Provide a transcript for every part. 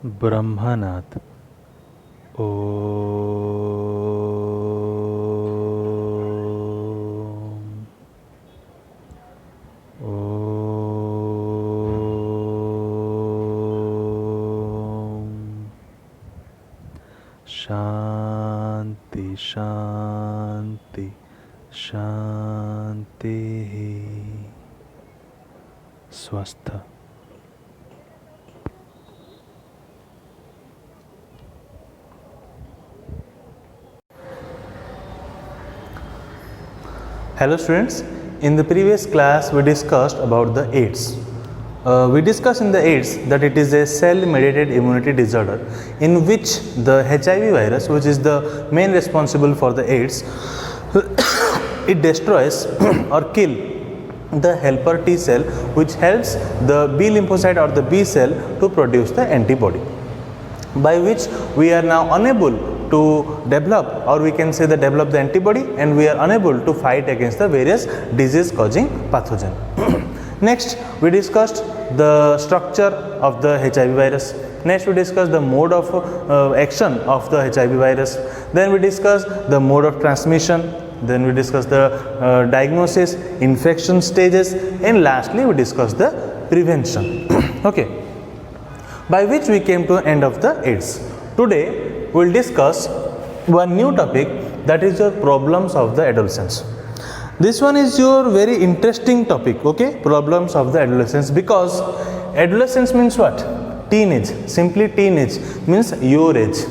ब्रह्मनाथ ओ शांति शांति शांति स्वस्थ। Hello students, in the previous class we discussed about the AIDS. We discussed in the AIDS that it is a cell-mediated immunity disorder in which the HIV virus, which is the main responsible for the AIDS, it destroys or kill the helper T cell, which helps the B lymphocyte or the B cell to produce the antibody, by which we are now unable to develop, or we can say that develop the antibody, and we are unable to fight against the various disease causing pathogen. Next we discussed the structure of the HIV virus. Next we discussed the mode of action of the HIV virus. Then we discussed the mode of transmission. Then we discussed the diagnosis, infection stages, and lastly we discussed the prevention. Okay, by which we came to the end of the AIDS. Today we will discuss one new topic, that is your problems of the adolescence. This one is your very interesting topic, okay, problems of the adolescence, because adolescence means what? Teenage. Simply teenage means your age.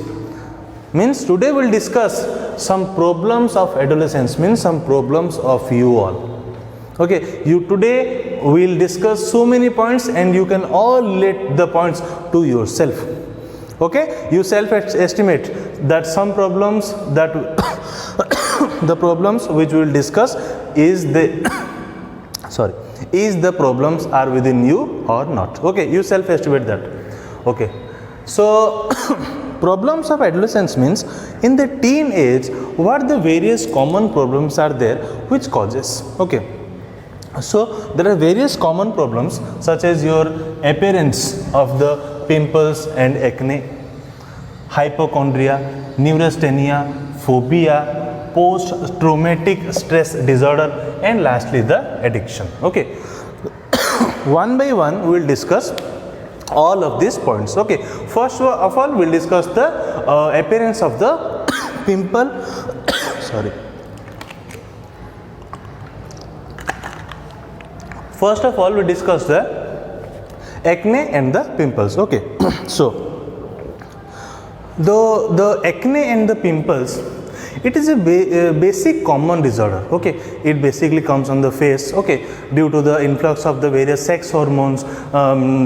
Means today we will discuss some problems of adolescence, means some problems of you all. Okay, you today we will discuss so many points and you can all relate the points to yourself. Okay, you self-estimate that some problems that the problems which we will discuss is the problems are within you or not. Okay, you self-estimate that. Okay, so problems of adolescence means in the teen age what the various common problems are there which causes. Okay, so there are various common problems such as your appearance of the pimples and acne, hypochondria, neurasthenia, phobia, post-traumatic stress disorder, and lastly the addiction. Okay, one by one we will discuss all of these points. Okay, first of all we will discuss the appearance of the pimple. First of all we discuss the acne and the pimples. Okay, so the acne and the pimples, it is a basic common disorder. Okay, it basically comes on the face, okay, due to the influx of the various sex hormones,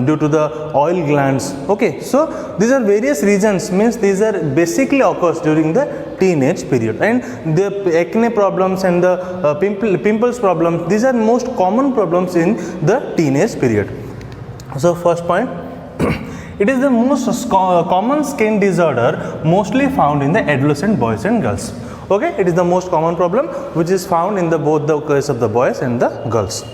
due to the oil glands. Okay, so these are various reasons, means these are basically occurs during the teenage period, and the acne problems and the pimples problems, these are most common problems in the teenage period. So first point, it is the most common skin disorder mostly found in the adolescent boys and girls. Okay, it is the most common problem which is found in both the case of the boys and the girls.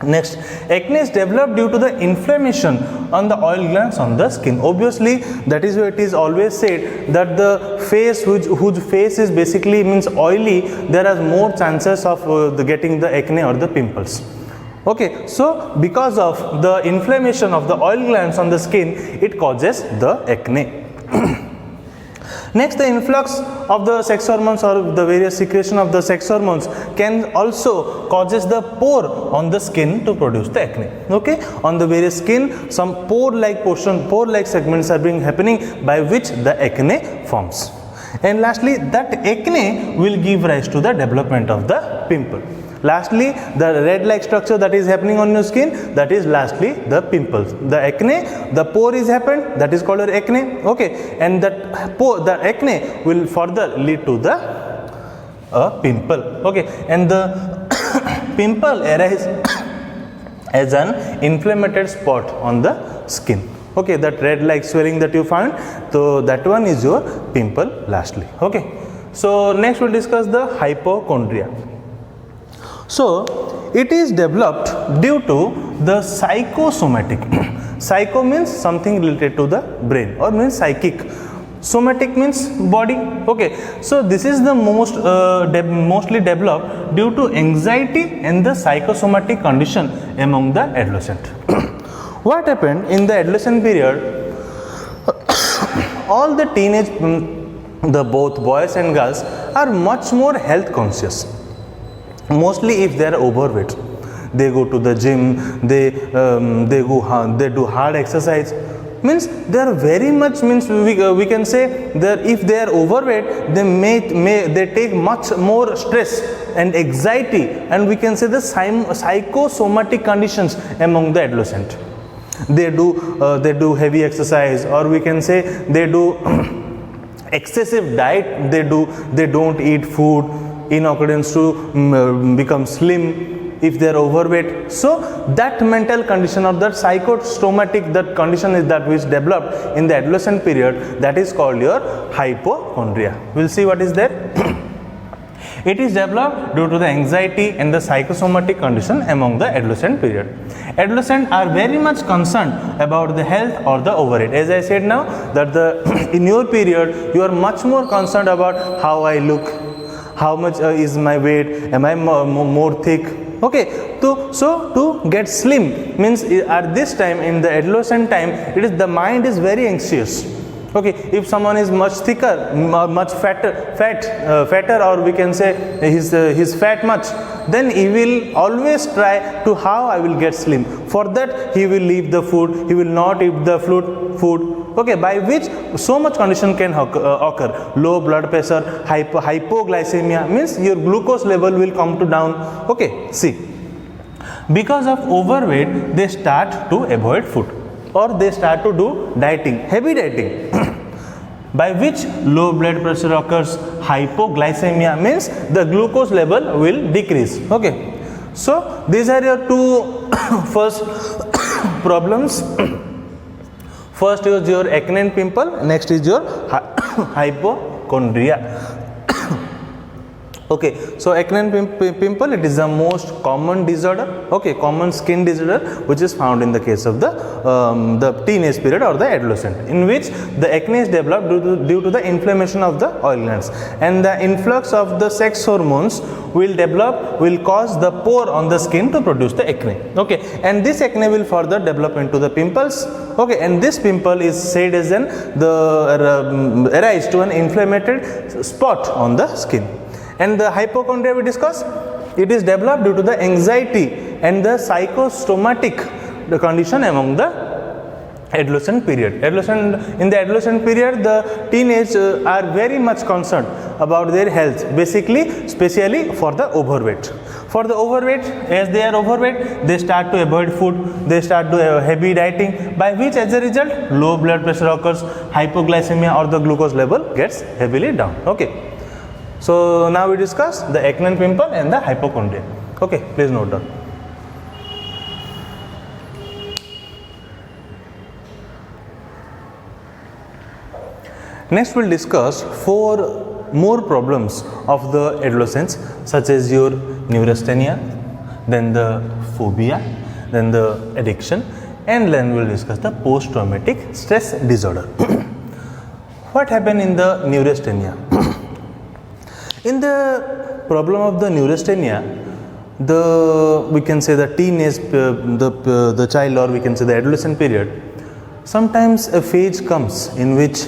Next, acne is developed due to the inflammation on the oil glands on the skin. Obviously, that is why it is always said that the face whose face is basically means oily, there are more chances of getting the acne or the pimples. Okay, so because of the inflammation of the oil glands on the skin, it causes the acne. Next, the influx of the sex hormones or the various secretion of the sex hormones can also causes the pore on the skin to produce the acne. Okay, on the various skin, some pore-like portion, pore-like segments are being happening by which the acne forms. And lastly, that acne will give rise to the development of the pimple. Lastly, the red-like structure that is happening on your skin, that is lastly the pimples. The acne, the pore is happened, that is called your acne. Okay, and that pore, the acne will further lead to the pimple. Okay, and the pimple arises as an inflamed spot on the skin. Okay, that red-like swelling that you find, so that one is your pimple lastly. Okay, so next we'll discuss the hypochondria. So it is developed due to the psychosomatic Psycho means something related to the brain or means psychic. Somatic means body. Okay, so this is the mostly developed due to anxiety and the psychosomatic condition among the adolescent. What happened in the adolescent period? All the teenage, the both boys and girls are much more health conscious. Mostly if they are overweight, they go to the gym, they do hard exercise. Means they are very much, means we can say that if they are overweight, they take much more stress and anxiety, and we can say the psychosomatic conditions among the adolescent. They do heavy exercise, or we can say they do excessive diet. They don't eat food in accordance to become slim if they are overweight. So that mental condition or that psychosomatic, that condition is that which developed in the adolescent period, that is called your hypochondria. We'll see what is there. It is developed due to the anxiety and the psychosomatic condition among the adolescent period. Adolescents are very much concerned about the health or the overweight. As I said now, that in your period you are much more concerned about how I look, how much is my weight, am I more thick. Okay, so to get slim means at this time, in the adolescent time, the mind is very anxious. Okay, if someone is much thicker, much fatter, or we can say his fat much, then he will always try to how I will get slim. For that he will leave the food, he will not eat the food. Okay, by which so much condition can occur. Low blood pressure, hypoglycemia, means your glucose level will come to down. Okay, see, because of overweight, they start to avoid food, or they start to do dieting, heavy dieting, by which low blood pressure occurs. Hypoglycemia means the glucose level will decrease. Okay, so these are your two first problems. First is your acne and pimple, next is your hypochondria. Okay, so acne and pimple, it is the most common disorder, okay, common skin disorder, which is found in the case of the teenage period or the adolescent, in which the acne is developed due to the inflammation of the oil glands, and the influx of the sex hormones will cause the pore on the skin to produce the acne. Okay, and this acne will further develop into the pimples. Okay, and this pimple is said as arise to an inflamed spot on the skin. And the hypochondria we discussed, it is developed due to the anxiety and the psychosomatic condition among the adolescent period. In the adolescent period, the teenage are very much concerned about their health, especially for the overweight. For the overweight, as they are overweight, they start to avoid food, they start to heavy dieting, by which as a result low blood pressure occurs, hypoglycemia or the glucose level gets heavily down. Okay. So now we discuss the acne and pimple and the hypochondria. Okay, please note down. Next we'll discuss 4 more problems of the adolescents, such as your neurasthenia, then the phobia, then the addiction, and then we'll discuss the post-traumatic stress disorder. What happened in the neurasthenia? In the problem of the neurasthenia, we can say the teenage, the child, or we can say the adolescent period, sometimes a phase comes in which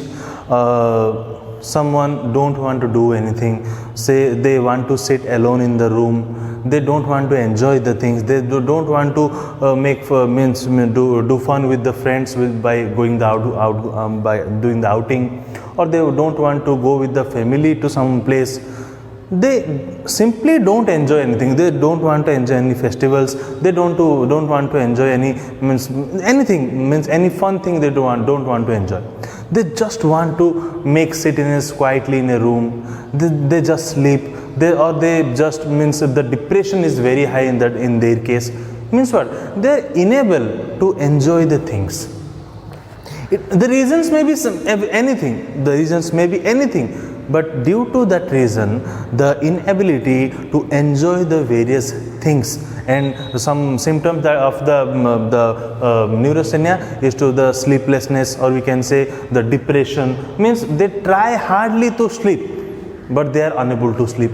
someone don't want to do anything. Say they want to sit alone in the room, they don't want to enjoy the things, they don't want to do fun with the friends by going by doing the outing, or they don't want to go with the family to some place. They simply don't enjoy anything. They don't want to enjoy any festivals. They don't want to enjoy any fun thing. They don't want to enjoy. They just want to sit quietly in a room. They just sleep. They just the depression is very high in their case. Means what? They are unable to enjoy the things. The reasons may be anything. The reasons may be anything. but due to that reason, the inability to enjoy the various things, and some symptoms of the neurasthenia is to the sleeplessness, or we can say the depression, means they try hardly to sleep but they are unable to sleep.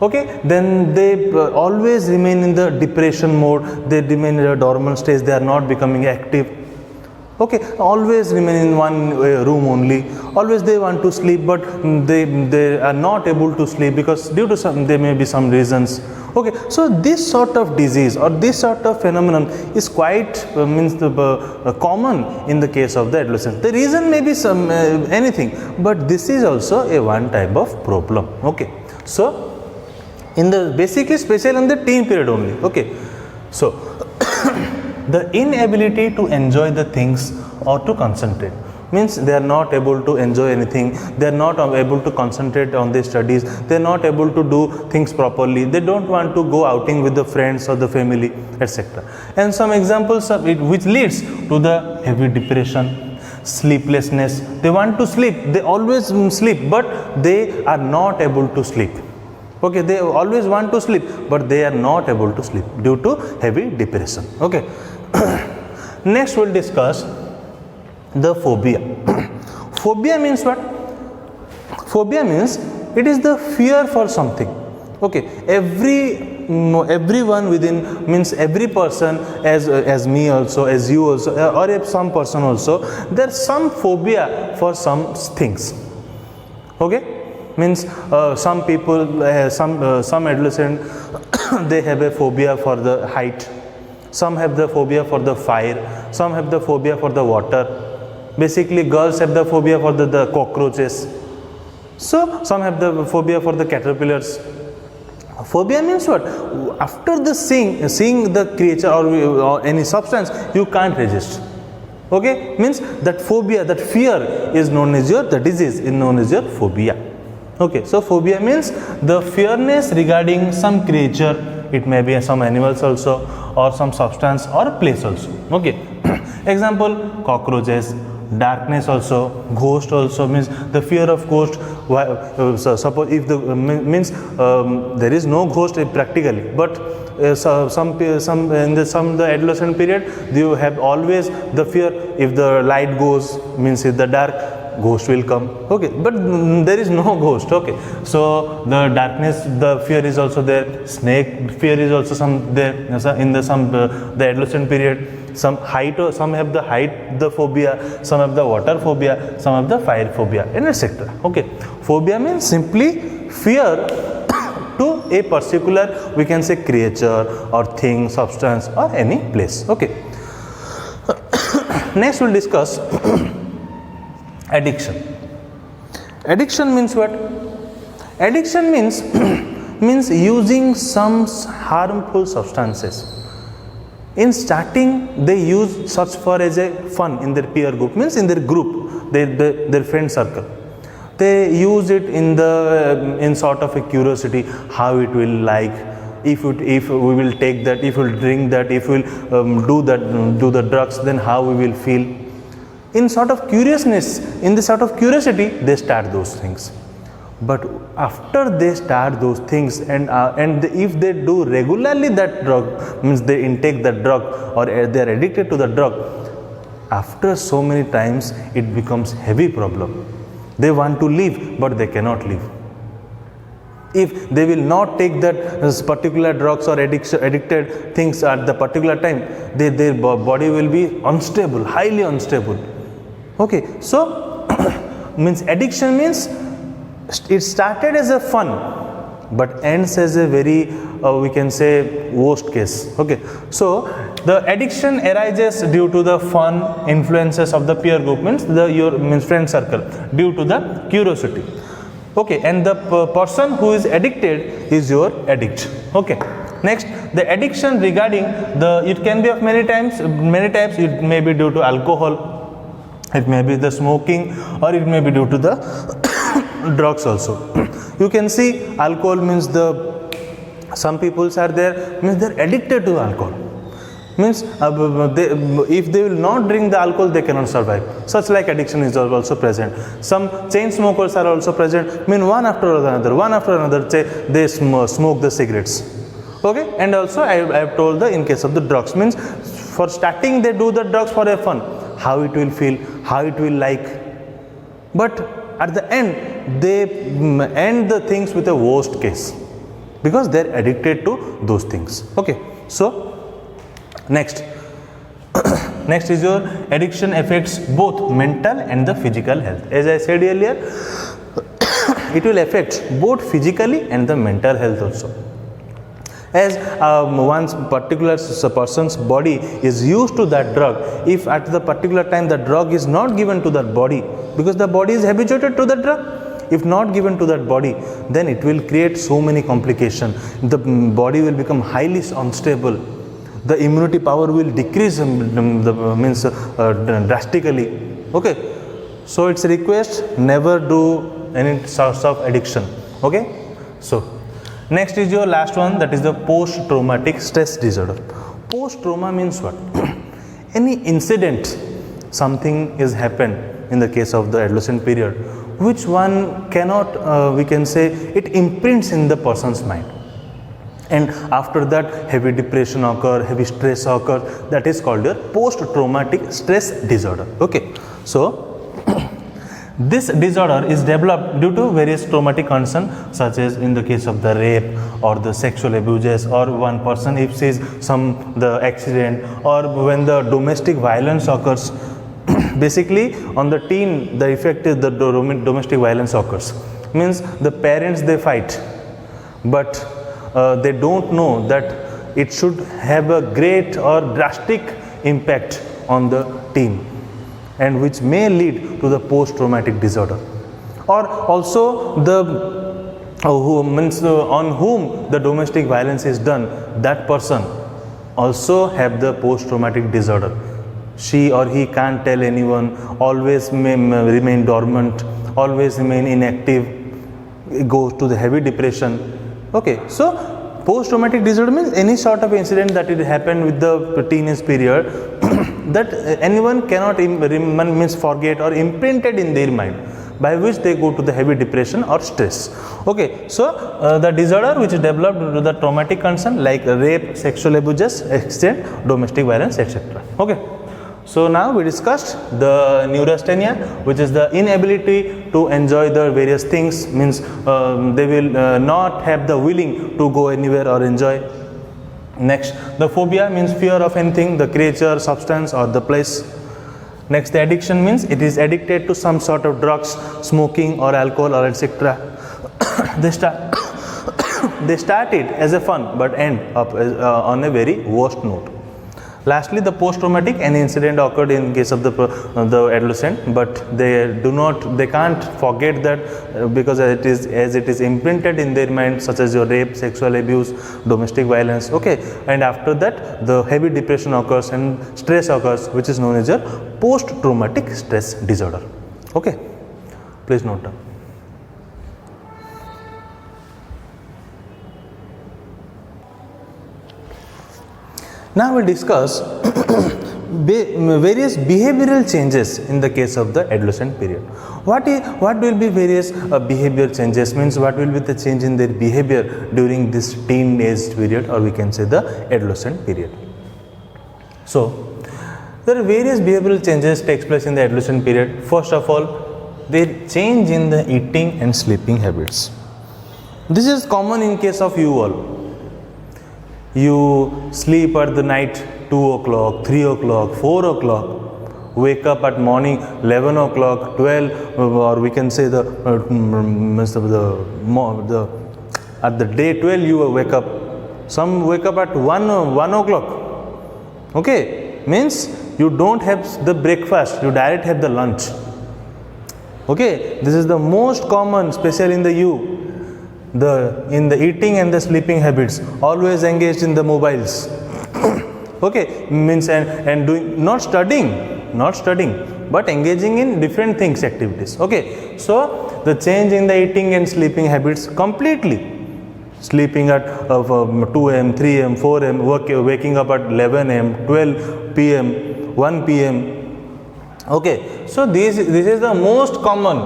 Okay, then they always remain in the depression mode, they remain in a dormant stage, they are not becoming active. Okay, always remain in one room only, always they want to sleep but they are not able to sleep because due to there may be some reasons. Okay, so this sort of disease or this sort of phenomenon is quite common in the case of the adolescents. The reason may be some anything, but this is also a one type of problem. Okay, so in the basically special in the teen period only. Okay, so the inability to enjoy the things or to concentrate, means they are not able to enjoy anything, they are not able to concentrate on their studies, they are not able to do things properly, they don't want to go outing with the friends or the family, etc. And some examples of it which leads to the heavy depression, sleeplessness. They want to sleep, they always sleep but they are not able to sleep. Okay, they always want to sleep but they are not able to sleep due to heavy depression. Okay. Next we'll discuss the phobia. Phobia means what? Phobia means it is the fear for something. Okay, everyone within, means every person, as me also, as you also, or if some person also, there's some phobia for some things. Okay, means some people, some adolescent they have a phobia for the height, some have the phobia for the fire, some have the phobia for the water. Basically girls have the phobia for the cockroaches, so some have the phobia for the caterpillars. Phobia means what? After the seeing the creature or any substance, you can't resist. Okay, means that phobia, that fear is known as the disease is known as your phobia. Okay, so phobia means the fearness regarding some creature, it may be some animals also, or some substance or place also. Okay, example, cockroaches, darkness also, ghost also, means the fear of ghost. Suppose if the means there is no ghost practically, but some in the adolescent period you have always the fear, if the light goes, means if the dark, ghost will come. Okay, but there is no ghost. Okay, so the darkness, the fear is also there. Snake fear is also some there in the adolescent period. Some height, or some have the height, the phobia, some have the water phobia, some have the fire phobia, and etc. Okay, phobia means simply fear to a particular, we can say, creature or thing, substance or any place. Okay. Next we'll discuss addiction. Addiction means what? Addiction means means using some harmful substances. In starting, they use such for as a fun in their peer group, means in their group, their friend circle. They use it in sort of a curiosity, how it will like, if we will take that, if we will drink that, if we will do the drugs, then how we will feel. In sort of curiousness, in the sort of curiosity, they start those things. But after they start those things, and if they do regularly that drug, means they intake that drug or they are addicted to the drug, after so many times it becomes heavy problem. They want to leave but they cannot leave. If they will not take that particular drugs or addicted things at the particular time, their body will be unstable, highly unstable. Okay, so means addiction means it started as a fun but ends as a very we can say worst case. Okay, so the addiction arises due to the fun influences of the peer group, means your friend circle, due to the curiosity. Okay, and the person who is addicted is your addict. Okay, next, the addiction regarding it can be of many types. It may be due to alcohol, it may be the smoking, or it may be due to the drugs also. You can see alcohol means some peoples are there, means they're addicted to alcohol. Means if they will not drink the alcohol, they cannot survive. Such like addiction is also present. Some chain smokers are also present. Mean one after another they smoke the cigarettes. Okay, and also I have told in case of the drugs, means for starting they do the drugs for a fun, how it will feel, how it will like, but at the end they end the things with a worst case because they are addicted to those things. Okay, so next is your addiction affects both mental and the physical health. As I said earlier, it will affect both physically and the mental health also. As one's particular person's body is used to that drug, if at the particular time the drug is not given to that body, because the body is habituated to the drug, if not given to that body, then it will create so many complications. The body will become highly unstable. The immunity power will decrease drastically. Okay, so it's a request, never do any sort of addiction. Okay, so next is your last one, that is the post-traumatic stress disorder. Post-trauma means what? Any incident, something is happened in the case of the adolescent period, which one cannot, we can say, it imprints in the person's mind. And after that, heavy depression occur, heavy stress occurs. That is called your post-traumatic stress disorder. Okay, so this disorder is developed due to various traumatic conditions, such as in the case of the rape or the sexual abuses, or one person if sees the accident, or when the domestic violence occurs. Basically, on the teen, the effect is the domestic violence occurs. Means the parents, they fight, but they don't know that it should have a great or drastic impact on the teen, and which may lead to the post-traumatic disorder. Or also the on whom the domestic violence is done, that person also have the post-traumatic disorder. She or he can't tell anyone, always remain dormant, always remain inactive, goes to the heavy depression. Okay, so post-traumatic disorder means any sort of incident that it happened with the teenage period that anyone cannot forget or imprinted in their mind, by which they go to the heavy depression or stress. Okay, so the disorder which is developed due to the traumatic concern like rape, sexual abuses, accident, domestic violence, etc. Okay, so now we discussed the neurasthenia, which is the inability to enjoy the various things, means they will not have the willing to go anywhere or enjoy. Next, the phobia means fear of anything, the creature, substance or the place. Next, the addiction means it is addicted to some sort of drugs, smoking or alcohol or etc. They start it as a fun but end up on a very worst note. Lastly, the post-traumatic, an incident occurred in case of the adolescent, but they can't forget that because it is imprinted in their mind, such as your rape, sexual abuse, domestic violence. Okay, and after that, the heavy depression occurs and stress occurs, which is known as your post-traumatic stress disorder. Okay, please note down. Now we will discuss various behavioral changes in the case of the adolescent period. What will be various behavior changes, means what will be the change in their behavior during this teenage period, or we can say the adolescent period. So there are various behavioral changes takes place in the adolescent period. First of all, they change in the eating and sleeping habits. This is common in case of you all. You sleep at the night 2 o'clock, 3 o'clock, 4 o'clock, wake up at morning 11 o'clock, 12, or we can say at the day 12 you wake up. Some wake up at 1 o'clock. Okay, means you don't have the breakfast, you direct have the lunch. Okay, this is the most common, especially in the youth. In the eating and the sleeping habits, always engaged in the mobiles. Okay, means and doing not studying, but engaging in different things, activities. Okay, so the change in the eating and sleeping habits completely. sleeping at 2 a.m., 3 a.m., 4 a.m., waking up at 11 a.m., 12 p.m., 1 p.m. Okay, so this is the most common,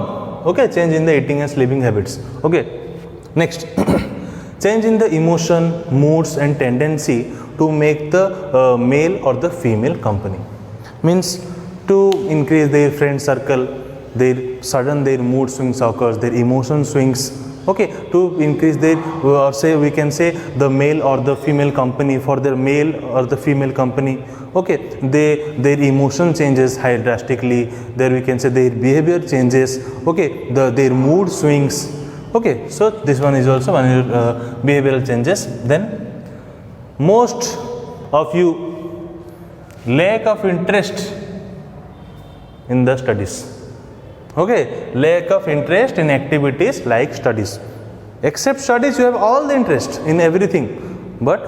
okay, change in the eating and sleeping habits. Okay, next, change in the emotion, moods and tendency to make the male or the female company. Means to increase their friend circle, their mood swings occurs, their emotion swings. Okay, to increase their, or say we can say the male or the female company, for their male or the female company. Okay, their emotion changes drastically. There we can say their behavior changes. Okay, their mood swings. Okay, so this one is also one behavioral changes. Then most of you lack of interest in the studies. Okay, lack of interest in activities like studies. Except studies, you have all the interest in everything, but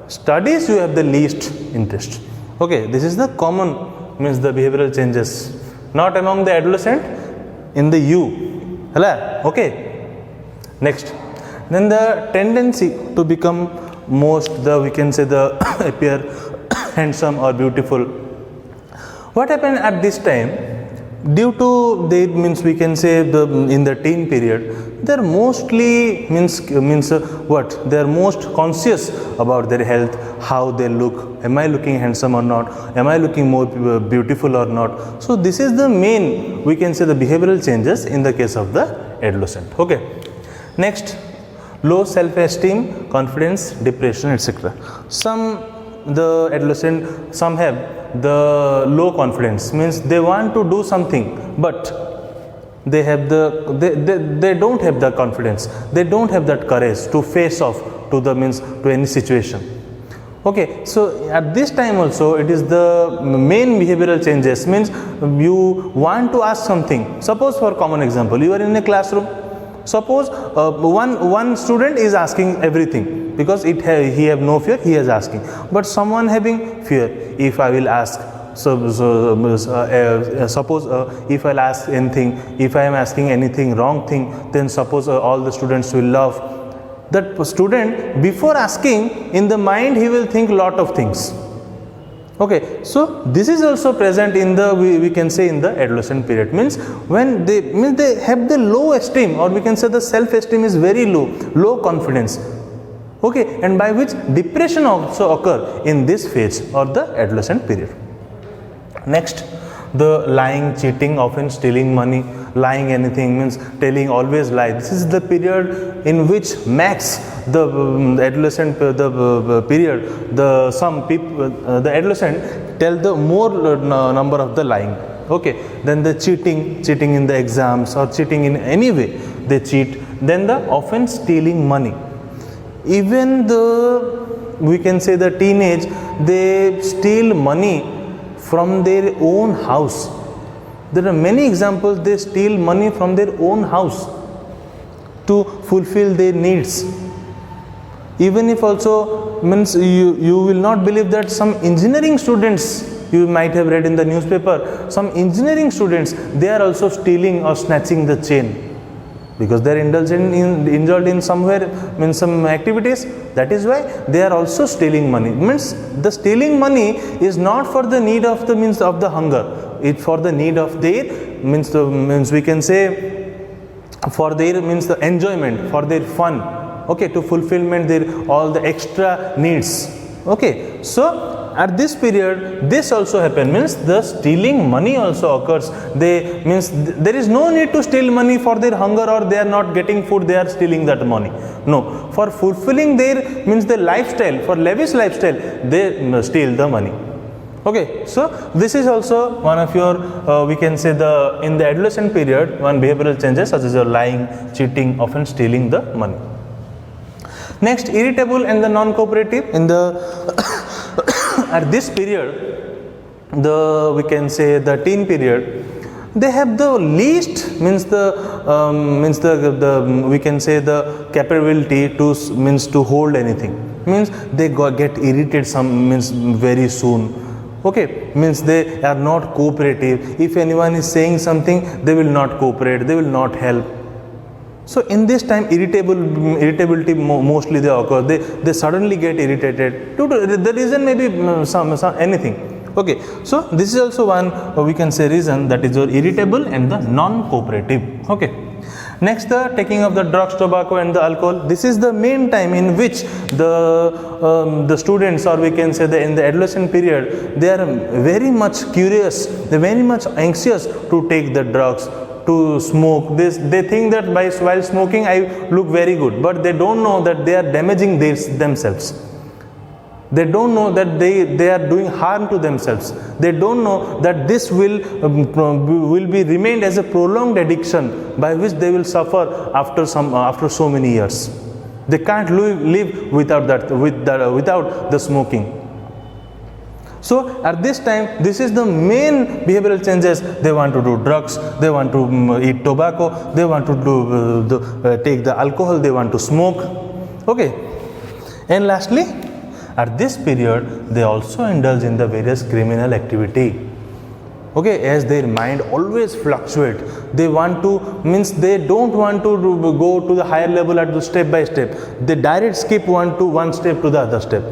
studies you have the least interest. Okay, this is the common, means the behavioral changes, not among the adolescent, in the you. Okay, next, then the tendency to become we can say the appear handsome or beautiful. What happened at this time? Due to they, means we can say in the teen period, they are mostly what they are most conscious about their health, how they look. Am I looking handsome or not? Am I looking more beautiful or not? So this is the main, we can say, the behavioral changes in the case of the adolescent. Okay, next, low self-esteem, confidence, depression, etc. The adolescent, some have the low confidence, means they want to do something, but they don't have the confidence, they don't have that courage to face off to any situation. Okay, so at this time also it is the main behavioral changes, means you want to ask something. Suppose, for common example, you are in a classroom. Suppose one student is asking everything because he have no fear, he is asking. But someone having fear, if I will ask, suppose if I'll ask anything, if I am asking anything wrong thing, then suppose all the students will laugh. That student, before asking, in the mind he will think lot of things. Okay, so this is also present in the, we can say, in the adolescent period. Means when they have the low esteem, or we can say the self-esteem is very low confidence. Okay, and by which depression also occur in this phase or the adolescent period. Next, the lying, cheating, often stealing money, lying anything, means telling always lie. This is the period in which max the adolescent period, the adolescent tell the more number of the lying. Okay, then the cheating in the exams, or cheating in any way they cheat. Then the often stealing money. Even we can say the teenage, they steal money from their own house. There are many examples, they steal money from their own house to fulfill their needs. Even if also, means you will not believe that some engineering students, you might have read in the newspaper, some engineering students, they are also stealing or snatching the chain, because they are indulged in somewhere, means some activities. That is why they are also stealing money. Means the stealing money is not for the need of the means of the hunger. It's for the need of their means we can say for their means the enjoyment, for their fun. Okay, to fulfillment their all the extra needs. Okay, so at this period this also happen, means the stealing money also occurs. They means there is no need to steal money for their hunger, or they are not getting food, they are stealing that money. No, for fulfilling their means the lifestyle, for lavish lifestyle, they steal the money. Okay, so this is also one of your we can say in the adolescent period, one behavioral changes such as your lying, cheating, often stealing the money. Next, irritable and the non-cooperative. In the at this period, we can say the teen period, they have the least means we can say the capability to hold anything. Means they get irritated very soon. Okay, means they are not cooperative. If anyone is saying something, they will not cooperate, they will not help. So in this time irritability mostly they occur. They suddenly get irritated due to the reason maybe some anything. Okay, so this is also one we can say reason, that is your irritable and the non-cooperative. Okay. Next, the taking of the drugs, tobacco and the alcohol. This is the main time in which the students, or we can say in the adolescent period, they are very much curious, they are very much anxious to take the drugs, to smoke. They think that while smoking I look very good, but they don't know that they are damaging themselves. They don't know that they are doing harm to themselves. They don't know that this will be remained as a prolonged addiction by which they will suffer after so many years. They can't live without the smoking. So at this time, this is the main behavioral changes. They want to do drugs, they want to eat tobacco, they want to take the alcohol, they want to smoke. Okay. And lastly, at this period, they also indulge in the various criminal activity. Okay, as their mind always fluctuate, they want to, they don't want to go to the higher level at the step by step. They direct skip one step to the other step.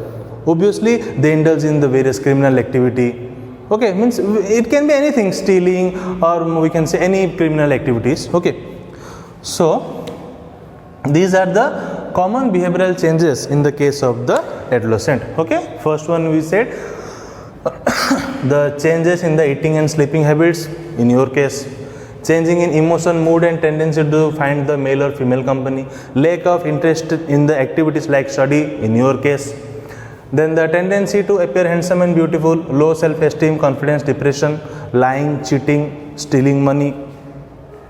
Obviously, they indulge in the various criminal activity. Okay, it can be anything, stealing, or we can say any criminal activities. Okay, so these are the common behavioral changes in the case of the adolescent. Okay, first one we said the changes in the eating and sleeping habits. In your case, changing in emotion, mood and tendency to find the male or female company, lack of interest in the activities like study. In your case, then the tendency to appear handsome and beautiful, low self-esteem, confidence, depression, lying, cheating, stealing money.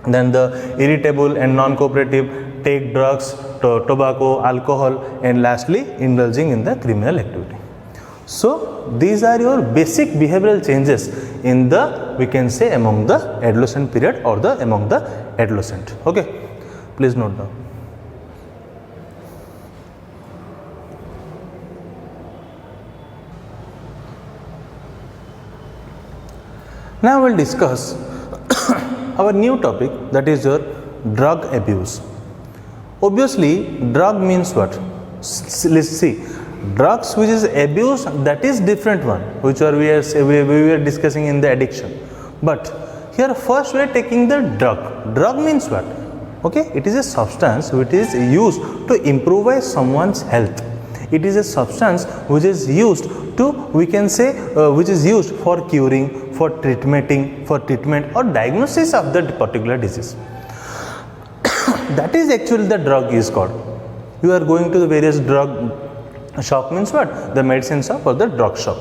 Then the irritable and non-cooperative, take drugs, tobacco, alcohol, and lastly indulging in the criminal activity. So these are your basic behavioral changes in the, we can say, among the adolescent period or among the adolescent. Okay, please note down. Now we will discuss our new topic, that is your drug abuse. Obviously, drug means what? Let's see. Drugs which is abuse, that is different one, which we were discussing in the addiction. But here first we are taking the drug. Drug means what? Okay, it is a substance which is used to improvise someone's health. It is a substance which is used to, we can say, which is used for curing, for treatment or diagnosis of that particular disease. That is actually the drug is called. You are going to the various drug shop, means what? The medicine shop or the drug shop.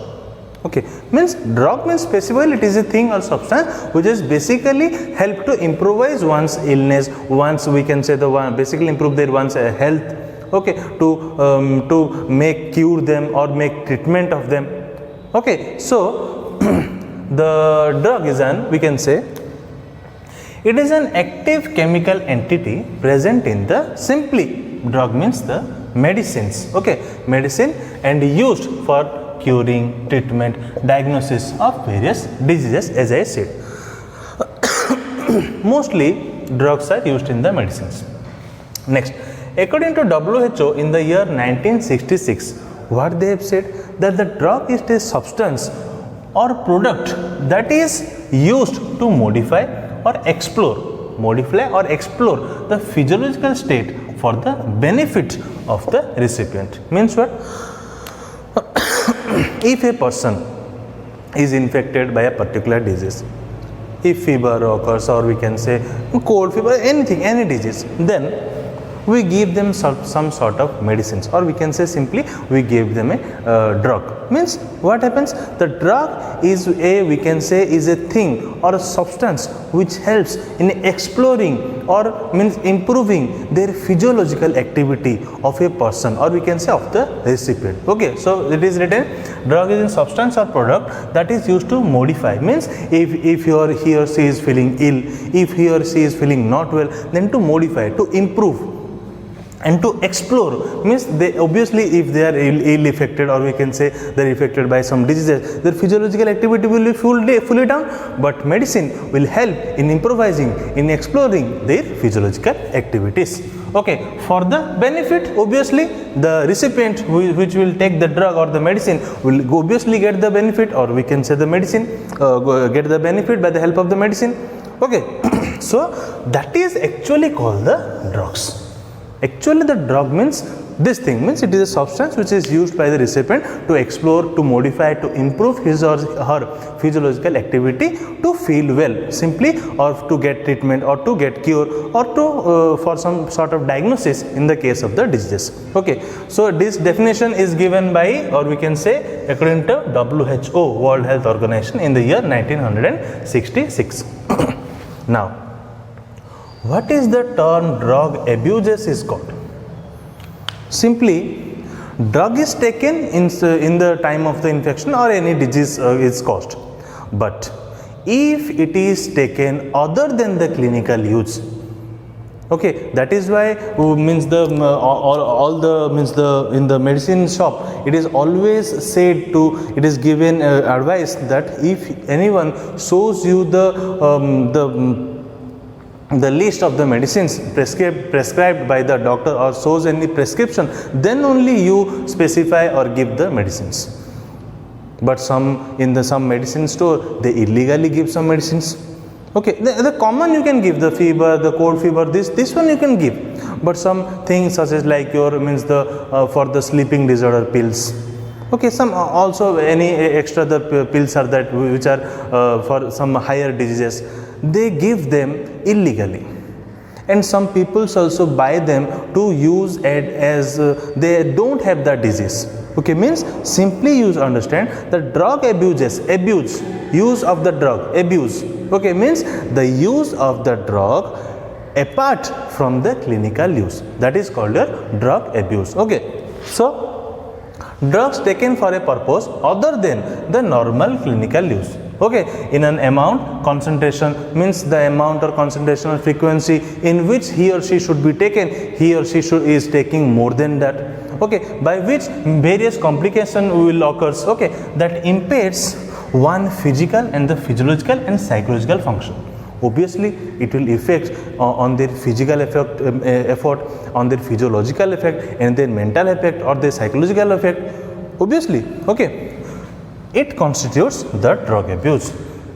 Okay, means drug means specifically it is a thing or substance which is basically help to improvise one's illness, once we can say the one basically improve their one's health. Okay, to make cure them or make treatment of them. Okay, so the drug is we can say it is an active chemical entity present in the, simply drug means the medicines. Okay, medicine and used for curing, treatment, diagnosis of various diseases, as I said. Mostly drugs are used in the medicines. Next, according to WHO in the year 1966, what they have said, that the drug is a substance or product that is used to modify or explore the physiological state for the benefit of the recipient. Means what? If a person is infected by a particular disease, if fever occurs, or we can say cold fever, anything, any disease, then we give them some sort of medicines, or we can say simply we give them a drug. Means what happens? The drug is we can say is a thing or a substance which helps in exploring or means improving their physiological activity of a person, or we can say of the recipient. Okay, so it is written, drug is a substance or product that is used to modify. Means if he or she is feeling ill, if he or she is feeling not well, then to modify, to improve and to explore means they obviously if they are ill affected, or we can say they are affected by some diseases, their physiological activity will be fully down, but medicine will help in improvising, in exploring their physiological activities. Okay, for the benefit, obviously the recipient which will take the drug or the medicine will obviously get the benefit, or we can say the medicine get the benefit by the help of the medicine. Okay, so that is actually called the drugs. Actually the drug means this thing, means it is a substance which is used by the recipient to explore, to modify, to improve his or her physiological activity to feel well simply, or to get treatment, or to get cure, or to for some sort of diagnosis in the case of the diseases. Okay, so this definition is given by, or we can say according to WHO, World Health Organization, in the year 1966. Now, what is the term drug abuses is called? Simply, drug is taken in the time of the infection or any disease is caused, but if it is taken other than the clinical use, okay, that is why means the all the means the in the medicine shop it is always said to, it is given advice that if anyone shows you the list of the medicines prescribed by the doctor, or shows any prescription, then only you specify or give the medicines. But some medicine store, they illegally give some medicines. Okay, the common you can give, the fever, the cold fever, this one you can give, but some things such as like your means the for the sleeping disorder pills. Okay, some also any extra the pills are that which are for some higher diseases, they give them illegally, and some people also buy them to use it as they don't have the disease. Okay, means simply you understand the drug abuse, use of the drug, abuse. Okay, means the use of the drug apart from the clinical use, that is called a drug abuse. Okay, so drugs taken for a purpose other than the normal clinical use. Okay, in an amount, concentration means the amount or concentration or frequency in which he or she should be taken, he or she is taking more than that. Okay, by which various complications will occur. Okay, that impairs one physical and the physiological and psychological function. Obviously, it will affect on their physical effort, on their physiological effect, and their mental effect or their psychological effect. Obviously, okay. It constitutes the drug abuse.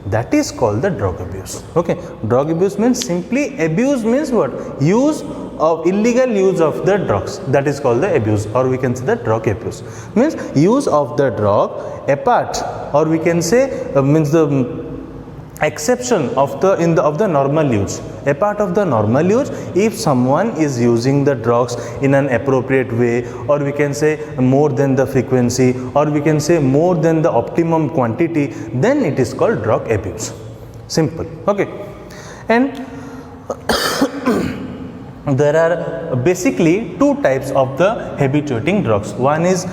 That is called the drug abuse. Okay, drug abuse means simply abuse means what? Use of illegal use of the drugs. That is called the abuse, or we can say the drug abuse. Means use of the drug apart, or we can say means the exception of the normal use. A part of the normal use, if someone is using the drugs in an appropriate way, or we can say more than the frequency, or we can say more than the optimum quantity, then it is called drug abuse. Simple. Okay, and there are basically two types of the habituating drugs. One is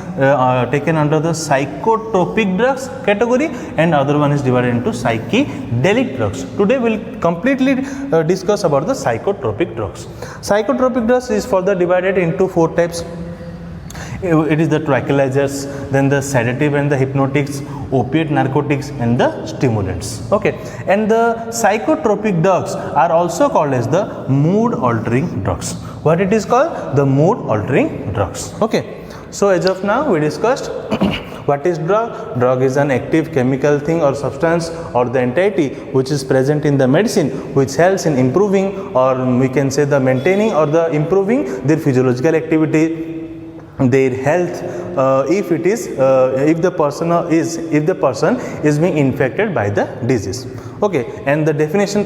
taken under the psychotropic drugs category, and other one is divided into psychedelic drugs. Today we will completely discuss about the psychotropic drugs. Psychotropic drugs is further divided into four types. It is the tranquilizers, then the sedative and the hypnotics, opiate narcotics, and the stimulants. Okay, and the psychotropic drugs are also called as the mood altering drugs. What it is called? The mood altering drugs. Okay, so as of now we discussed what is drug. Drug is an active chemical thing or substance or the entity which is present in the medicine, which helps in improving, or we can say the maintaining or the improving their physiological activity, their health, if the person is being infected by the disease. Okay, and the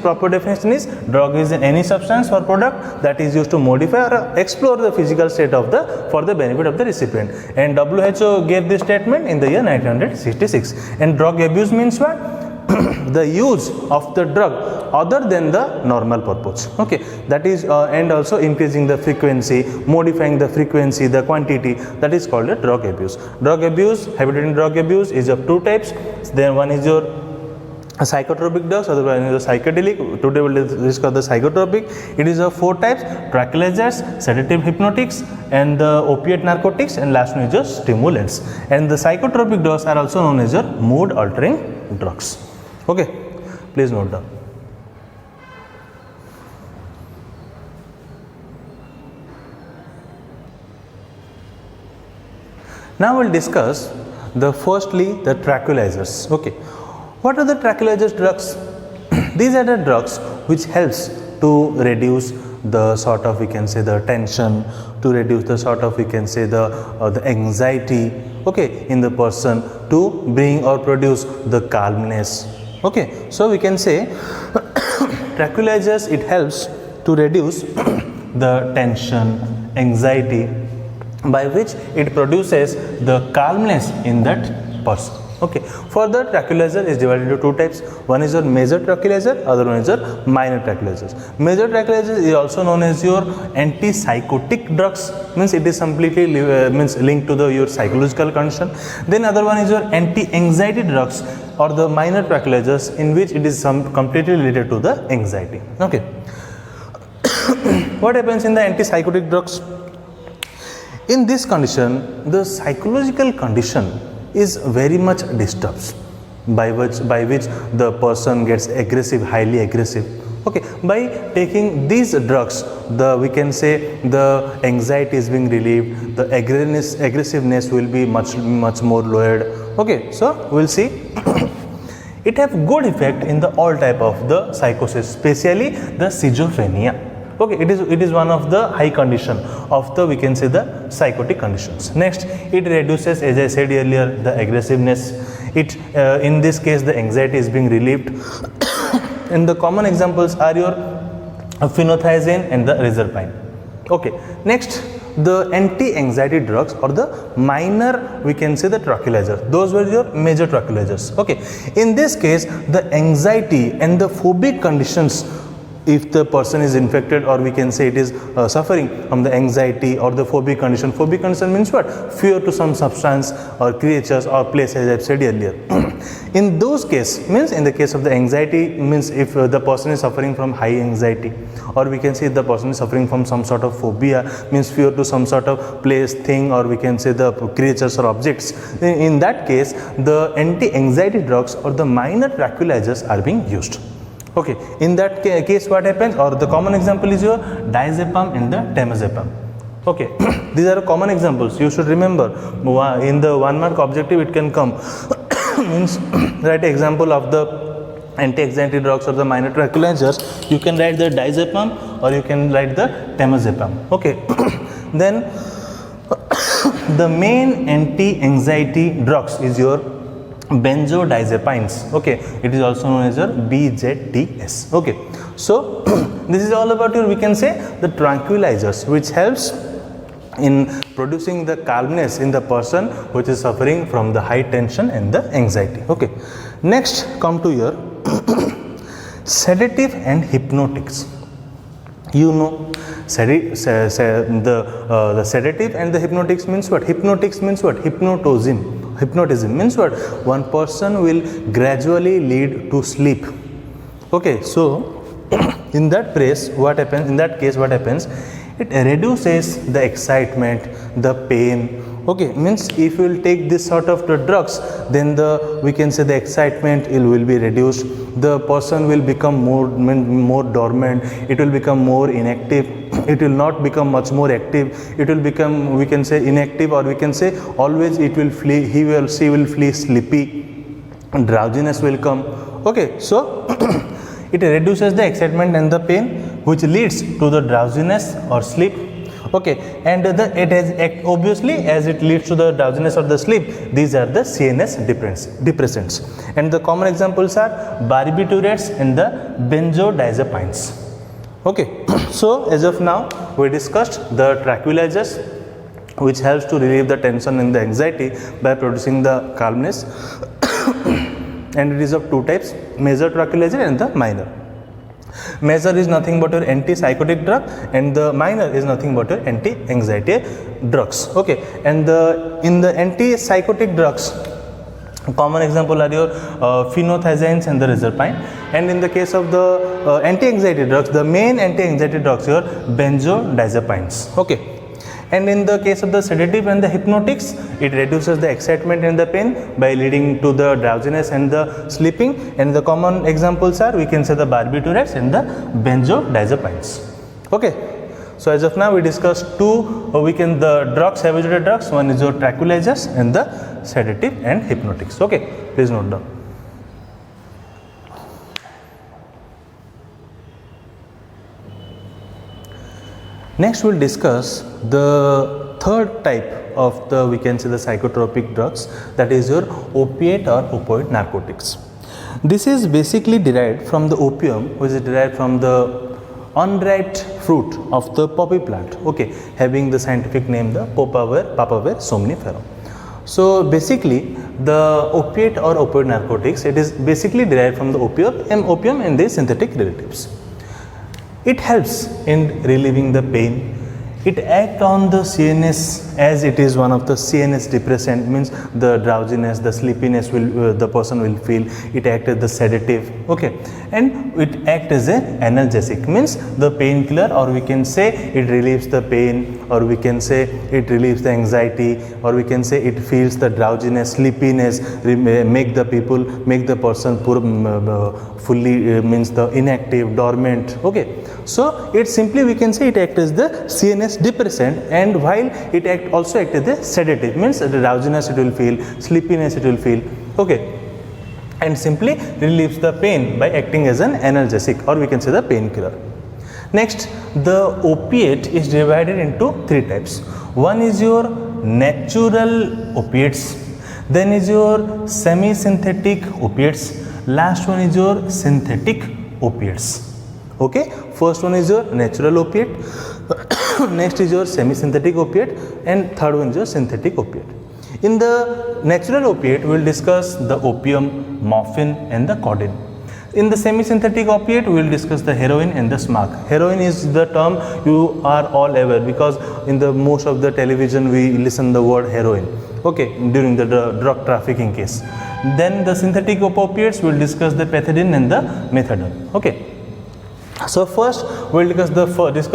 proper definition is drug is any substance or product that is used to modify or explore the physical state for the benefit of the recipient. And WHO gave this statement in the year 1966. And drug abuse means what? The use of the drug other than the normal purpose. Okay, that is and also increasing the frequency, modifying the frequency, the quantity, that is called a drug abuse. Drug abuse, habituating drug abuse is of two types. Then one is your psychotropic drugs, otherwise known as psychedelic. Today we will discuss the psychotropic. It is of 4 types: tranquilizers, sedative hypnotics, and the opiate narcotics, and last one is just stimulants. And the psychotropic drugs are also known as your mood altering drugs. Okay, please note down. Now we'll discuss the tranquilizers. Okay, what are the tranquilizer drugs? These are the drugs which helps to reduce the sort of, we can say, the tension, to reduce the sort of, we can say, the anxiety, okay, in the person, to bring or produce the calmness. Okay, so we can say tranquilizers, it helps to reduce the tension, anxiety, by which it produces the calmness in that person. Okay, further tranquilizer is divided into 2 types. One is your major tranquilizer, other one is your minor tranquilizers. Major tranquilizers is also known as your antipsychotic drugs, means it is completely means linked to the your psychological condition. Then other one is your anti-anxiety drugs, or the minor tranquilizers, in which it is completely related to the anxiety. Okay, what happens in the antipsychotic drugs? In this condition, the psychological condition is very much disturbed, by which the person gets aggressive, highly aggressive. Okay, by taking these drugs, we can say the anxiety is being relieved, the aggressiveness will be much more lowered. Okay, so we'll see it have good effect in the all type of the psychosis, especially the schizophrenia. Okay, it is one of the high condition of the, we can say, the psychotic conditions. Next, it reduces, as I said earlier, the aggressiveness. It in this case the anxiety is being relieved. And the common examples are your phenothiazine and the reserpine. Okay, next, the anti-anxiety drugs, or the minor, we can say, the tranquilizer. Those were your major tranquilizers. Okay, in this case the anxiety and the phobic conditions, if the person is infected, or we can say it is suffering from the anxiety or the phobic condition. Phobic condition means what? Fear to some substance or creatures or place, as I have said earlier. In those cases, means in the case of the anxiety, means if the person is suffering from high anxiety, or we can say the person is suffering from some sort of phobia, means fear to some sort of place, thing, or we can say the creatures or objects. In that case, the anti-anxiety drugs or the minor tranquilizers are being used. Okay, in that case what happens, or the common example is your diazepam and the temazepam. Okay, these are common examples. You should remember, in the 1 mark objective it can come means write an example of the anti-anxiety drugs or the minor tranquilizers. You can write the diazepam or you can write the temazepam. Okay, then the main anti-anxiety drugs is your benzodiazepines. Okay, it is also known as your BZDS. Okay, so this is all about your, we can say, the tranquilizers, which helps in producing the calmness in the person which is suffering from the high tension and the anxiety. Okay, next come to your sedative and hypnotics. You know, the sedative and the hypnotics means what? Hypnotics means what? Hypnotism means what? One person will gradually lead to sleep. Okay, so in that case what happens? It reduces the excitement, the pain. Okay, means if you will take this sort of the drugs, then we can say the excitement will be reduced. The person will become more dormant. It will become more inactive. It will not become much more active. It will become, we can say, inactive, or we can say always it will flee. She will flee sleepy. Drowsiness will come. Okay, so it reduces the excitement and the pain, which leads to the drowsiness or sleep. Okay, and it has obviously, as it leads to the drowsiness or the sleep, these are the CNS depressants, and the common examples are barbiturates and the benzodiazepines. Okay, so as of now we discussed the tranquilizers, which helps to relieve the tension and the anxiety by producing the calmness and it is of 2 types: major tranquilizer and the minor. Major is nothing but your antipsychotic drug, and the minor is nothing but your anti-anxiety drugs. Okay, and in the antipsychotic drugs, Common example are your phenothiazines and the reserpine. And in the case of the anti-anxiety drugs, the main anti-anxiety drugs are benzodiazepines. Okay. And in the case of the sedative and the hypnotics, it reduces the excitement and the pain by leading to the drowsiness and the sleeping. And the common examples are, we can say the barbiturates and the benzodiazepines. Okay. So as of now, we discussed two the drugs, habituated drugs. One is your tranquilizers and the sedative and hypnotics. Okay, please note down. Next, we'll discuss the third type of the the psychotropic drugs, that is your opiate or opioid narcotics. This is basically derived from the opium, which is derived from the unripe fruit of the poppy plant, okay, having the scientific name the Papaver somniferum. So basically the opiate or opioid narcotics, it is basically derived from the opium and the synthetic derivatives. It helps in relieving the pain. It acts on the CNS, as it is one of the CNS depressant, means the drowsiness, the sleepiness will the person will feel. It acts as the sedative, okay, and it acts as an analgesic, means the painkiller, or we can say it relieves the pain, or we can say it relieves the anxiety, or we can say it feels the drowsiness, sleepiness, make the person fully means the inactive, dormant, okay. So it simply, we can say, it acts as the CNS depressant, and while it also acts as a sedative, means the drowsiness it will feel, sleepiness it will feel, okay, and simply relieves the pain by acting as an analgesic, or we can say the painkiller. Next, the opiate is divided into three types. One is your natural opiates, then is your semi-synthetic opiates, last one is your synthetic opiates. Okay, first one is your natural opiate, next is your semi-synthetic opiate, and third one is your synthetic opiate. In the natural opiate, we will discuss the opium, morphine and the codeine. In the semi-synthetic opiate, we will discuss the heroin and the smack. Heroin is the term you are all aware, because in the most of the television we listen the word heroin, okay, during the drug trafficking case. Then the synthetic opiates, we will discuss the pethidine and the methadone, okay. So first we will discuss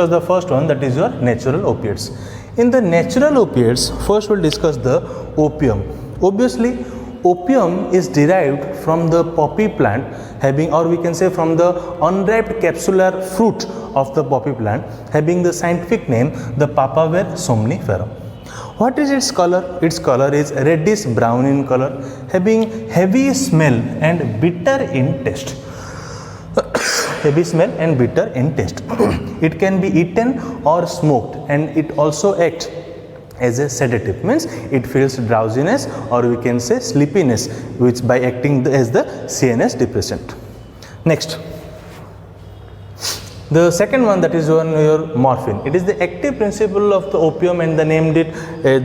the first one, that is your natural opiates. In the natural opiates, first we will discuss the opium. Obviously, opium is derived from the poppy plant, having, or we can say from the unripe capsular fruit of the poppy plant, having the scientific name the Papaver somniferum. What is its color? Its color is reddish brown in color, having heavy smell and bitter in taste. Heavy smell and bitter in taste. It can be eaten or smoked, and it also acts as a sedative, means it feels drowsiness, or we can say sleepiness, which by acting as the CNS depressant. Next, the second one, that is your morphine. It is the active principle of the opium, and they named it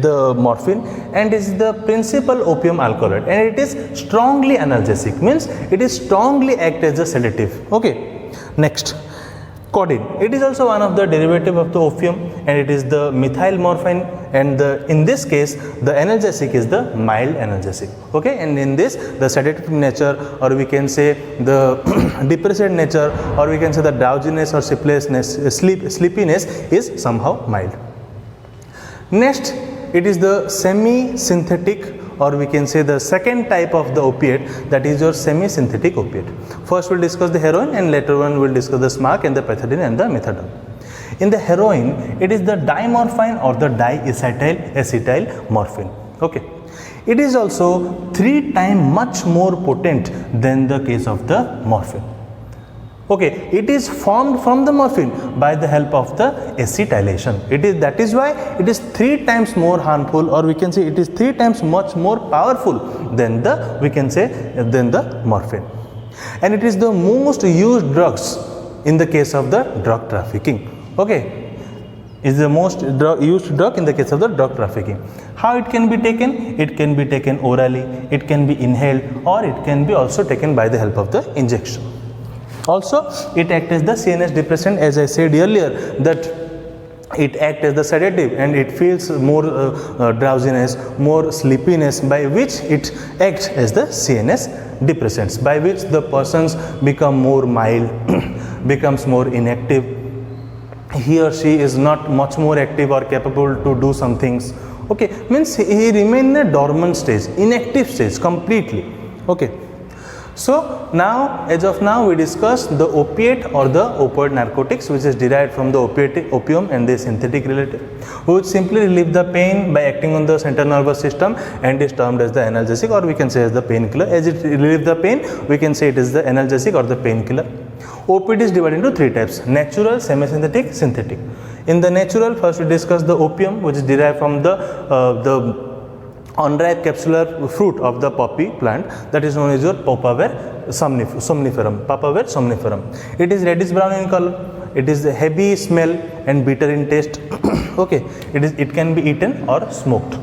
the morphine, and is the principal opium alkaloid, and it is strongly analgesic, means it is strongly act as a sedative, okay. Next, codeine. It is also one of the derivative of the opium, and it is the methyl morphine, and in this case the analgesic is the mild analgesic, okay, and in this the sedative nature, or we can say the depressant nature, or we can say the drowsiness or sleepiness is somehow mild. Next, it is the semi-synthetic, or we can say the second type of the opiate, that is your semi-synthetic opiate. First we will discuss the heroin, and later on we will discuss the smack and the pethidine and the methadone. In the heroin, it is the dimorphine or the diacetyl morphine, okay. It is also 3 times much more potent than the case of the morphine. Okay, it is formed from the morphine by the help of the acetylation. That is why it is 3 times more harmful, or we can say it is 3 times much more powerful than the morphine. And it is the most used drugs in the case of the drug trafficking. Okay, is the most used drug in the case of the drug trafficking. How it can be taken? It can be taken orally, it can be inhaled, or it can be also taken by the help of the injection. Also, it acts as the CNS depressant, as I said earlier, that it acts as the sedative and it feels more drowsiness, more sleepiness, by which it acts as the CNS depressants, by which the persons become more mild, becomes more inactive. He or she is not much more active or capable to do some things. Okay, means he remain in a dormant stage, inactive stage completely. Okay. So now, as of now, we discussed the opiate or the opioid narcotics, which is derived from the opium and the synthetic relative, which simply relieve the pain by acting on the central nervous system and is termed as the analgesic, or we can say as the painkiller. As it relieves the pain, we can say it is the analgesic or the painkiller. Opiate is divided into three types: natural, semi-synthetic, synthetic. In the natural, first we discuss the opium, which is derived from the unripe capsular fruit of the poppy plant, that is known as your Papaver somniferum. Papaver somniferum. It is reddish brown in color. It is a heavy smell and bitter in taste. Okay, it can be eaten or smoked.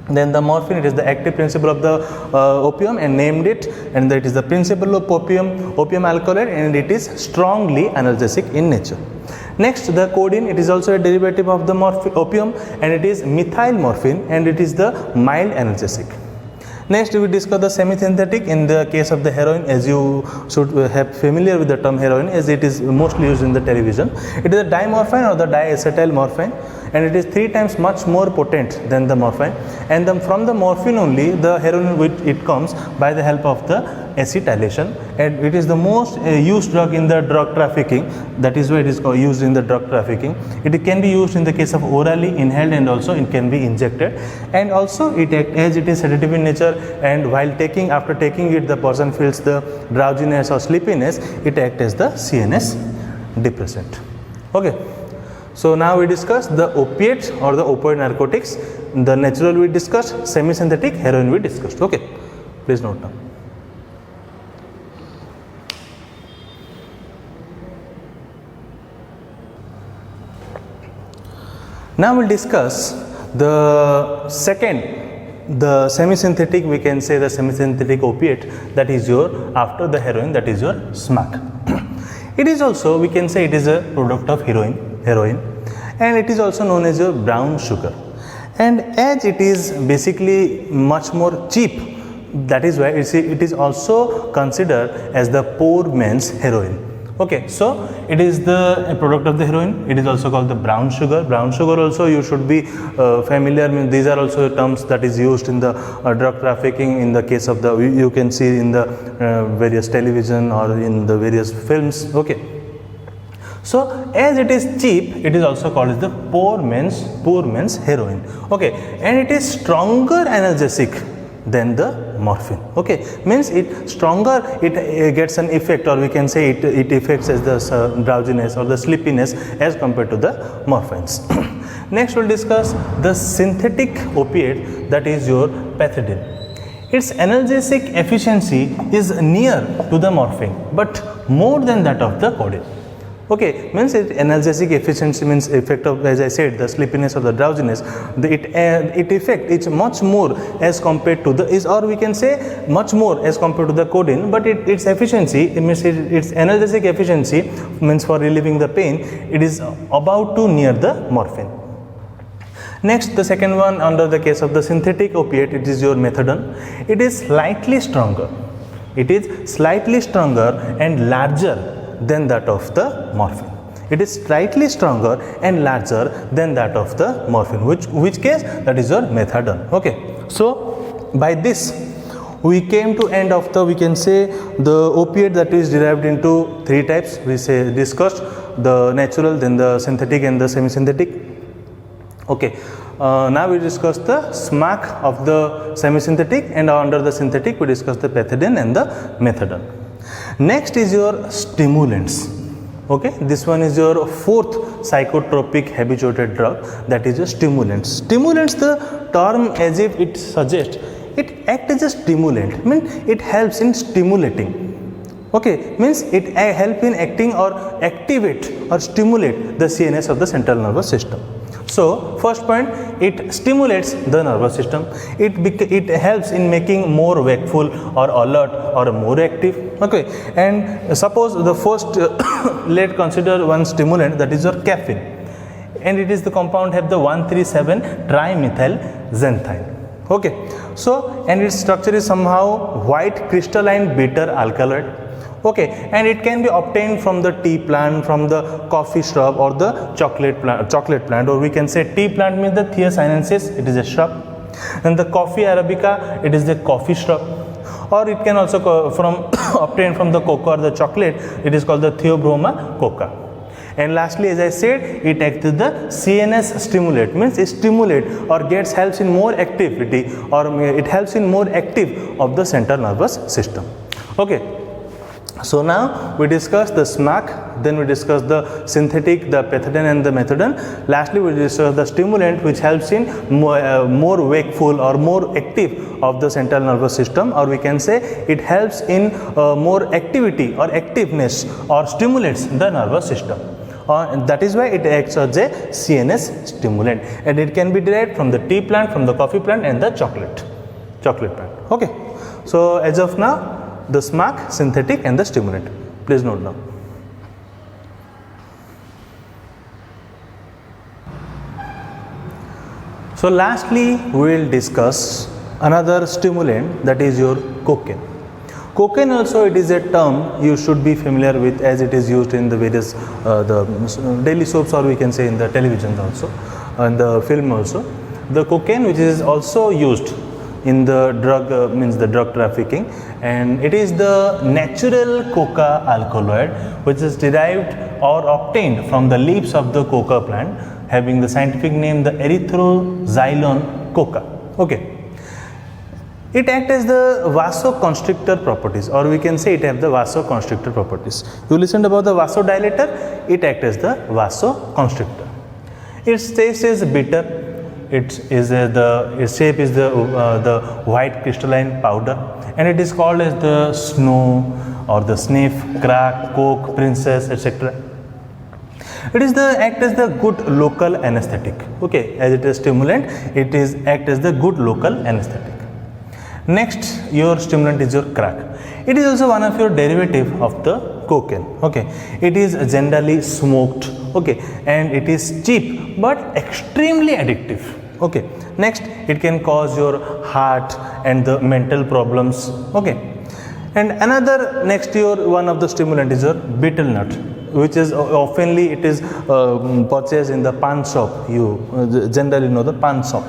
Then the morphine, it is the active principle of the opium and named it, and that is the principle of opium alkaloid, and it is strongly analgesic in nature. Next, the codeine, it is also a derivative of the opium, and it is methyl morphine, and it is the mild analgesic. Next, we discuss the semi-synthetic. In the case of the heroin, as you should have familiar with the term heroin, as it is mostly used in the television. It is a dimorphine or the diacetyl morphine, and it is 3 times much more potent than the morphine. And from the morphine only, the heroin it comes by the help of the acetylation, and it is the most used drug in the drug trafficking. That is why it is used in the drug trafficking. It can be used in the case of orally, inhaled, and also it can be injected. And also it as it is sedative in nature, and while after taking it, the person feels the drowsiness or sleepiness, it acts as the CNS depressant. Okay. So now we discuss the opiates or the opioid narcotics. The natural we discussed, semi-synthetic, heroin we discussed. Okay, please note down. Now we'll discuss the second, the semi-synthetic, we can say the semi-synthetic opiate, that is your, after the heroin, that is your smack. It is also, we can say it is a product of heroin, and it is also known as your brown sugar. And as it is basically much more cheap, that is why it is also considered as the poor man's heroin. Okay, so it is the product of the heroin. It is also called the brown sugar. Brown sugar also you should be familiar. I mean, these are also terms that is used in the drug trafficking. In the case of the, you can see in the various television or in the various films. Okay. So as it is cheap, it is also called as the poor man's heroin. Okay, and it is stronger analgesic than the morphine. Okay, means it stronger, it gets an effect, or we can say it affects as the drowsiness or the sleepiness as compared to the morphines. Next we'll discuss the synthetic opiate, that is your pethidine. Its analgesic efficiency is near to the morphine, but more than that of the codeine. Okay, means analgesic efficiency means effect of, as I said, the sleepiness or the drowsiness. It effect it's much more as compared to the or we can say much more as compared to the codeine, but its efficiency, it means its analgesic efficiency means for relieving the pain, it is about to near the morphine. Next, the second one under the case of the synthetic opiate, it is your methadone. It is slightly stronger. It is slightly stronger and larger than that of the morphine. It is slightly stronger and larger than that of the morphine, which case that is your methadone. Okay, so by this we came to end of the, we can say, the opiate that is derived into 3 types. We say discussed the natural, then the synthetic, and the semi-synthetic. Okay, now we discuss the smack of the semi-synthetic, and under the synthetic we discuss the pethidine and the methadone. Next is your stimulants. Okay, this one is your 4th psychotropic habituated drug, that is your stimulants. Stimulants, the term as if it suggests, it acts as a stimulant, means it helps in stimulating. Okay, means it helps in acting or activate or stimulate the CNS of the central nervous system. So first point, it stimulates the nervous system. It helps in making more wakeful or alert or more active. Okay, and suppose the first let's consider one stimulant, that is your caffeine. and it is the compound have the 137 trimethyl xanthine. Okay, so and its structure is somehow white crystalline bitter alkaloid. Okay, and it can be obtained from the tea plant, from the coffee shrub, or the chocolate plant, or we can say tea plant means the Thea sinensis, it is a shrub, and the coffee arabica, it is the coffee shrub, or it can also obtained from the cocoa or the chocolate, it is called the Theobroma coca. And lastly, as I said, it acts as the CNS stimulant, means it stimulate or helps in more activity, or it helps in more active of the central nervous system. Okay. So now we discuss the SMAC, then we discuss the synthetic, the pethidine and the methadone. Lastly, we discuss the stimulant which helps in more wakeful or more active of the central nervous system, or we can say it helps in more activity or activeness or stimulates the nervous system. And that is why it acts as a CNS stimulant, and it can be derived from the tea plant, from the coffee plant and the chocolate plant. Okay. So as of now, the SMAC, synthetic and the stimulant. Please note down. So lastly, we will discuss another stimulant, that is your cocaine. Cocaine also, it is a term you should be familiar with, as it is used in the various the daily soaps, or we can say in the television also, and the film also. The cocaine, which is also used in the drug means the drug trafficking, and it is the natural coca alkaloid which is derived or obtained from the leaves of the coca plant, having the scientific name the erythroxylon coca. Okay. It acts as the vasoconstrictor properties, or we can say it have the vasoconstrictor properties. You listened about the vasodilator, it acts as the vasoconstrictor. Its taste is bitter. Its shape is the white crystalline powder, and it is called as the snow or the sniff, crack, coke, princess, etc. It is act as the good local anesthetic. Okay, as it is stimulant, it is act as the good local anesthetic. Next, your stimulant is your crack. It is also one of your derivative of the cocaine. Okay, it is generally smoked. Okay, and it is cheap but extremely addictive. Okay. Next, it can cause your heart and the mental problems. Okay. And another next your one of the stimulant is your betel nut, which is oftenly it is purchased in the pan shop. You generally know the pan shop,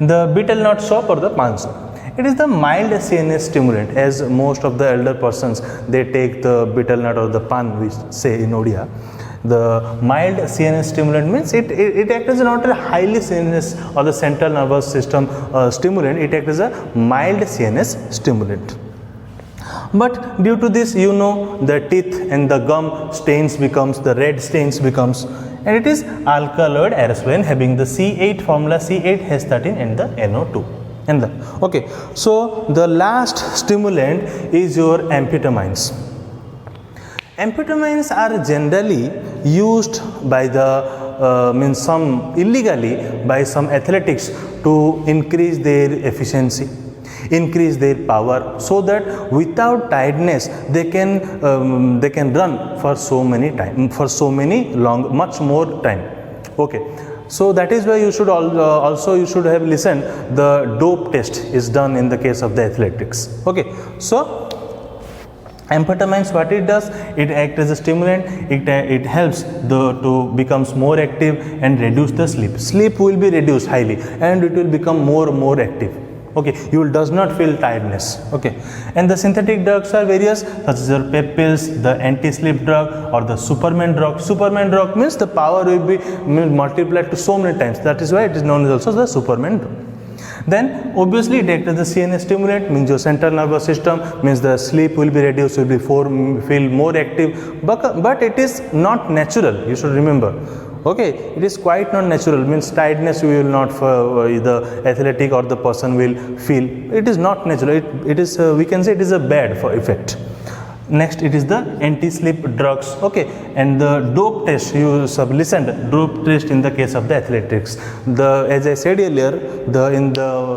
the betel nut shop or the pan shop. It is the mild CNS stimulant, as most of the elder persons they take the betel nut or the pan, we say in Odia. The mild CNS stimulant means it acts as not a highly CNS or the central nervous system stimulant. It acts as a mild CNS stimulant. But due to this, you know, the teeth and the gum stains becomes, the red stains becomes, and it is alkaloid aerosolane having the C8 formula, C8H13 and the NO2. Okay, so the last stimulant is your amphetamines. Amphetamines are generally used by the some illegally by some athletics to increase their efficiency, increase their power, so that without tiredness they can run for so many time, for so many long, much more time. Okay. So that is why you should also you should have listened the dope test is done in the case of the athletics. Okay. So amphetamines, what it does, it acts as a stimulant, it helps to becomes more active and reduce the sleep will be reduced highly, and it will become more active. Okay, you does not feel tiredness. Okay, and the synthetic drugs are various, such as your pep pills, the anti-sleep drug, or the Superman drug. Superman drug means the power will be multiplied to so many times. That is why it is known as also the Superman drug. Then obviously it acts as the CNS stimulant, means your central nervous system, means the sleep will be reduced, will be feel more active, but it is not natural, you should remember. Okay, it is quite not natural, means tiredness we will not the athletic or the person will feel. It is not natural. It is we can say it is a bad for effect. Next it is the anti-sleep drugs, okay, and the dope test. You have listened dope test in the case of the athletics. As I said earlier,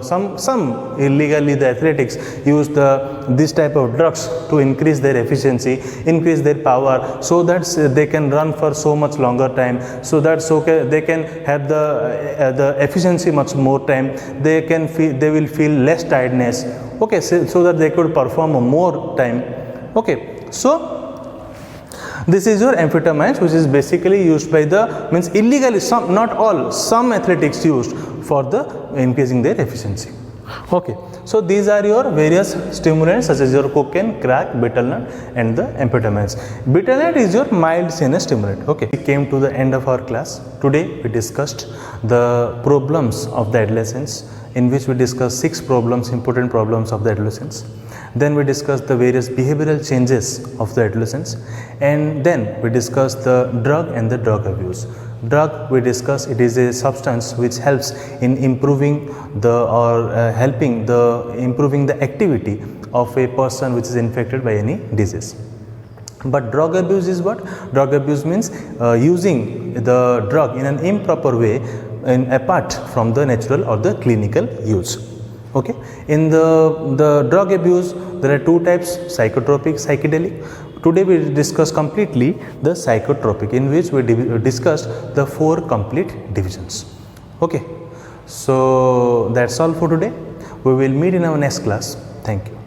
some illegally the athletics use this type of drugs to increase their efficiency, increase their power, so that they can run for so much longer time, so that they can have the efficiency much more time. They will feel less tiredness, okay, so that they could perform more time. Okay, so this is your amphetamines, which is basically used by illegally, not all, some athletics used for the increasing their efficiency. Okay, so these are your various stimulants such as your cocaine, crack, betel nut and the amphetamines. Betel nut is your mild CNS stimulant. Okay, we came to the end of our class. Today we discussed the problems of the adolescence, in which we discussed 6 problems, important problems of the adolescence. Then we discussed the various behavioral changes of the adolescence, and then we discussed the drug and the drug abuse. Drug, we discussed, it is a substance which helps in improving improving the activity of a person which is infected by any disease. But drug abuse is what? Drug abuse means using the drug in an improper way, apart from the natural or the clinical use. Okay, in the drug abuse there are 2 types: psychotropic, psychedelic. Today we discuss completely the psychotropic, in which we discussed the 4 complete divisions. Okay, so that's all for today. We will meet in our next class. Thank you.